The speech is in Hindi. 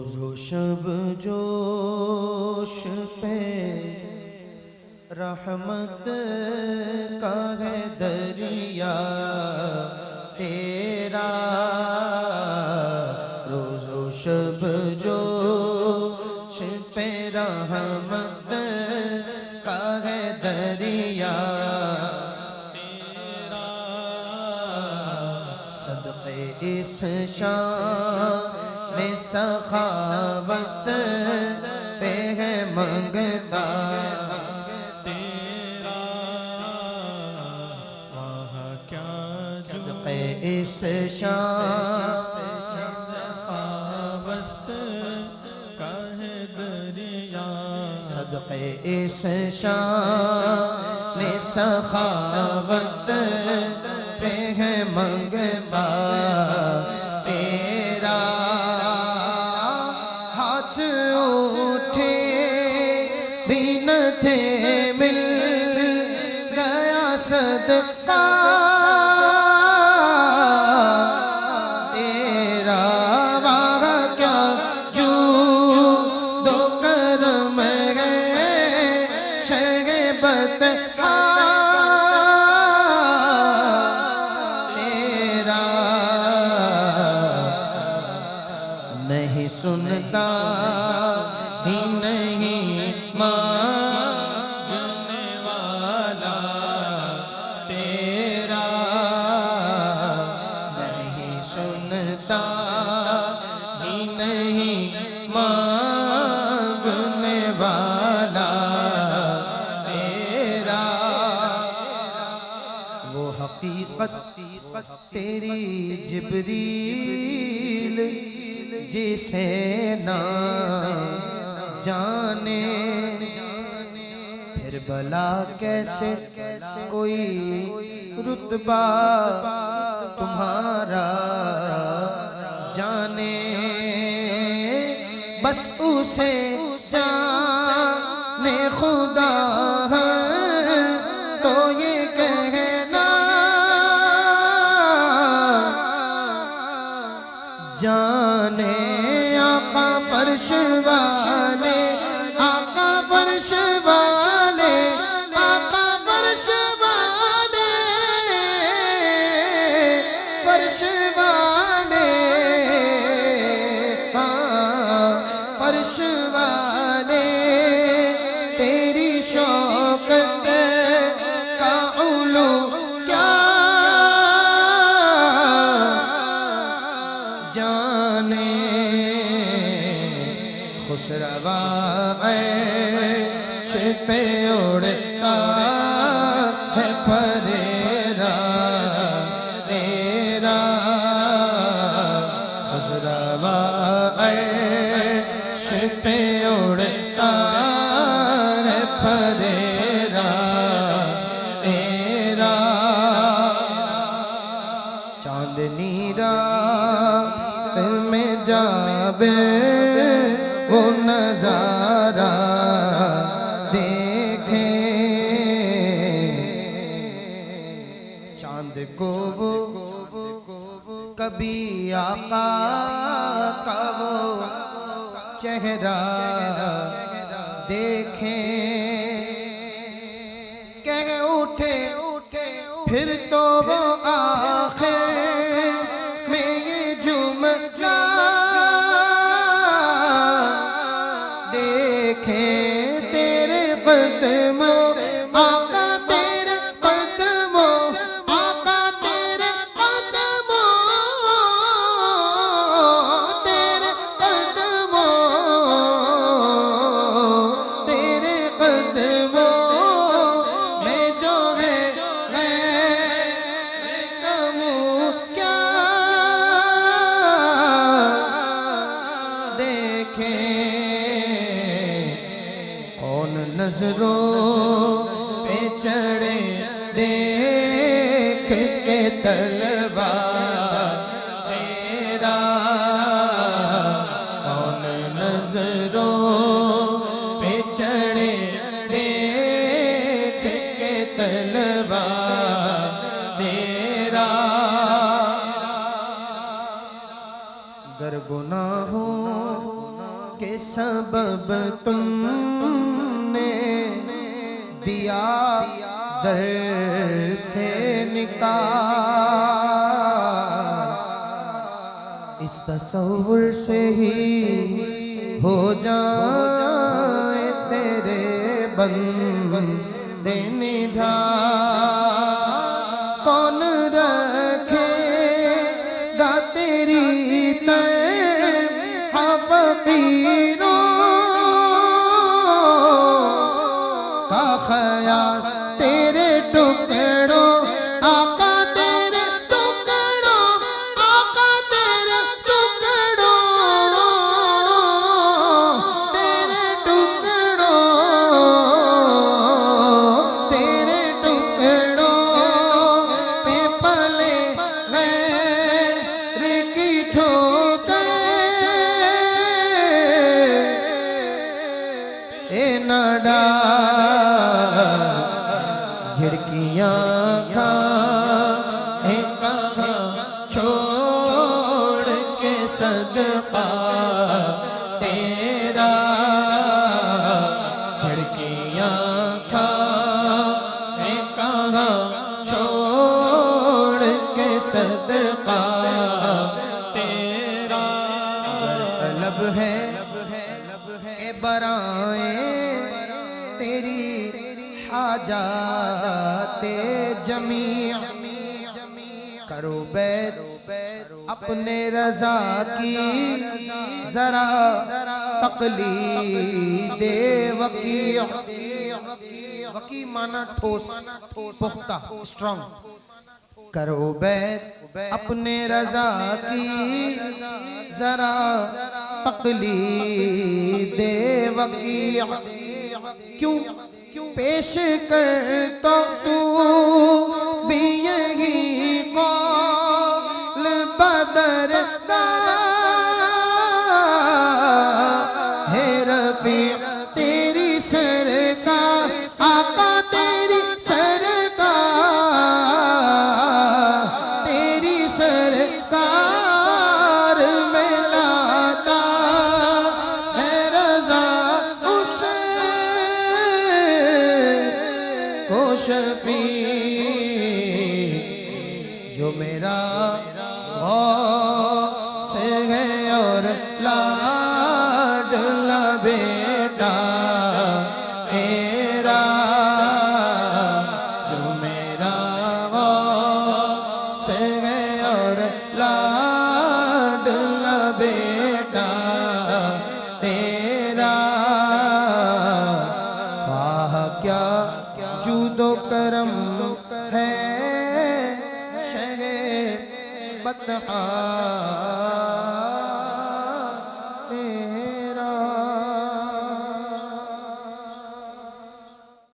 रोज़ो शब जोश पे रहमत का है दरिया तेरा। रोज़ो शब जोश पे रहमत का है दरिया तेरा। सदक़े इस शान में सखावत पे है मंगता तेरा। वहाँ क्या सदक़े इस शान सखावत का है दरिया। सदक़े इस शान में सखावत पे है मंगता तेरा। हाथ उठे भी न थे मिल गया सदका तेरा। वहाँ क्या जू दो करम गए शगबत तेरा। नहीं सुनता ही नहीं मांगने वाला तेरा। नहीं सुनता ही नहीं मांगने वाला तेरा। वो हकीकत तेरी जिब्रील जिसे ना जाने फिर भला कैसे कोई रुतबा तुम्हारा जाने। बस उसे जाने खुदा है तो ये कहना जाने आका फर्श वाले, आका फर्श वाले, आका फर्श वाले, फर्श वाले, हाँ फर्श वाले। तेरी शौकत का उलू क्या जाने। खुशरवा ऐश पे उड़ता है परेरा तेरा। खुशरवा ऐश पे उड़ता है परेरा तेरा। चांदनी रात में जावे वो नजारा देखे। चांद को वो कभी आका का वो चेहरा देखे। कह उठे फिर तो वो आखिर में ये जुमला देखे। तेरे कदमों आका तेरे कदमों, आका तेरे कदमों, तेरे कदमों, तेरे कदमों में जो है क्या देखे। कौन नजरों पे चढ़े देख के तलवा तेरा। कौन नजरों पे चढ़े देख के तलवा तेरा। गर गुनाहों के सबब तुमने दिया दर से निकाल। इस तसव्वुर से ही हो जाए तेरे बंदे निढाल। कौन रखेगा तेरी तन्हा फकीरों का ख्याल। तेरे टुकड़ों आका तेरे टुकड़ों, आका तेरे टुकड़ों, तेरे टुकड़ों, तेरे टुकड़ों पे पले गैर की ठोकर ए न डाल। झिड़कियाँ खाए कहाँ छोड़ के सदका तेरा। झिड़कियाँ खाए कहाँ छोड़ के सदका तेरा। लब है के बराए तेरी हाजाते जमी। करो बैत अपने रजा की जरा तकलीदे वकी। वकी माना ठोस, पुख्ता, स्ट्रॉन्ग। करो बैत अपने रजा की जरा तकलीदे वकी। क्यों पेश कर तो तू भी यही कौल बदर दा है रफ़ी तेरी सरकार। आका तेरी सरकार, तेरी सरकार में लाता है रज़ा उसे को शफी जो मेरा गौस है और लाडला बेटा तेरा। जो मेरा गौस है और लाडला बेटा तेरा। वाह क्या जूदो करम है शहे बतहा।